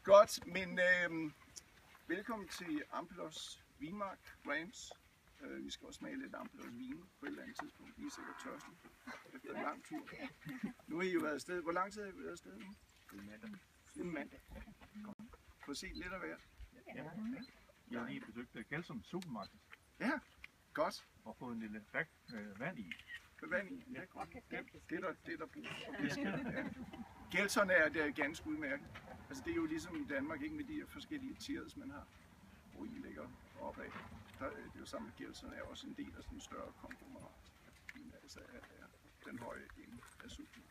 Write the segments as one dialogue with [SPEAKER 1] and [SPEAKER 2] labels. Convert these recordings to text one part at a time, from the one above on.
[SPEAKER 1] Godt, men velkommen til Ampelos Vinmark Rams. Vi skal også smage lidt Ampelos vin på et eller andet tidspunkt. I er sikkert tørste efter en lang tur. Nu har I jo været afsted. Hvor lang tid har I været afsted nu? Siden mandag. Få set lidt af hvert.
[SPEAKER 2] Ja. Jeg har lige besøgt Gelsum Supermarked.
[SPEAKER 1] Ja, godt.
[SPEAKER 2] Og fået en lille bag med vand i.
[SPEAKER 1] Med vand i? Ja, godt. Det er der brug for. Ja. Gelsum er det ganske udmærket. Altså det er jo ligesom i Danmark, ikke med de her forskellige tiers, man har, hvor I ligger opad. Det er jo sammen med Gelsum er også en del af sådan en større konglomerat. Altså er den høje ende af suppen.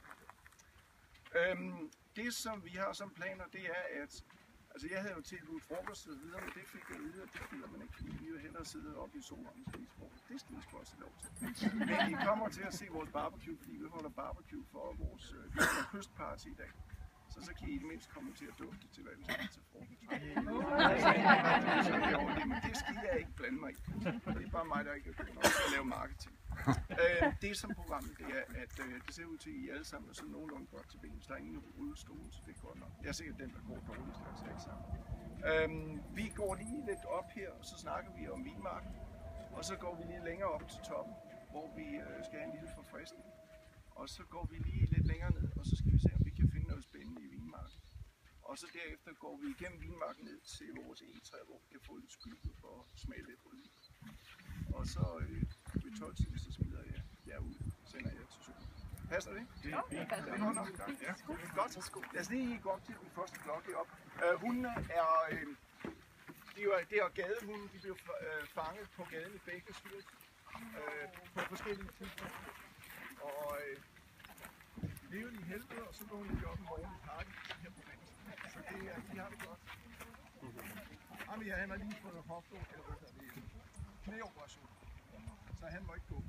[SPEAKER 1] Det som vi har som planer, det er at altså jeg havde jo tilbudt frokost og videre, men det fik jeg videre, det gider man ikke. Vi vil hellere sidde oppe i solen og spise frokost. Det skal vi sgu også lov til. Men I kommer til at se vores barbecue, fordi vi holder barbecue for vores kystparty i dag. Så kan I i det mindst komme til at dufte til, hvad vi skal til frokost. Men det skal jeg ikke blande mig i. Det er bare mig, der ikke er god nok til at lave marketing. Det som programmet, det er, at det ser ud til, at I alle sammen er sådan nogenlunde godt til benene. Der er ingen rullestol, så det er godt nok. Jeg er sikkert den, der går dårligst af os alle sammen. Vi går lige lidt op her, og så snakker vi om vinmarken. Og så går vi lige længere op til toppen, hvor vi skal have en lille forfriskning. Og så går vi lige lidt længere ned, og så skal vi se, om vi kan finde noget spændende i vinmarken. Og så derefter går vi igennem vinmarken ned til vores egetræer, hvor vi kan få lidt skygge for at smage lidt på det. Og så ved 12-tiden, så smider jeg jer ud, sender jeg til solen. Passer det?
[SPEAKER 2] Det er fint.
[SPEAKER 1] Det er nok. Ja. Godt. Lad os lige gå op til den første klokke op. Hundene er, det er gadehunde, de bliver fanget på gaden i Bakersfield på forskellige tidspunkter. Og lever de i helvede, og så går de op i morgen i parken her på venstre. Så det er, de har det godt. Han har lige fået knæoperation, så han må ikke gå.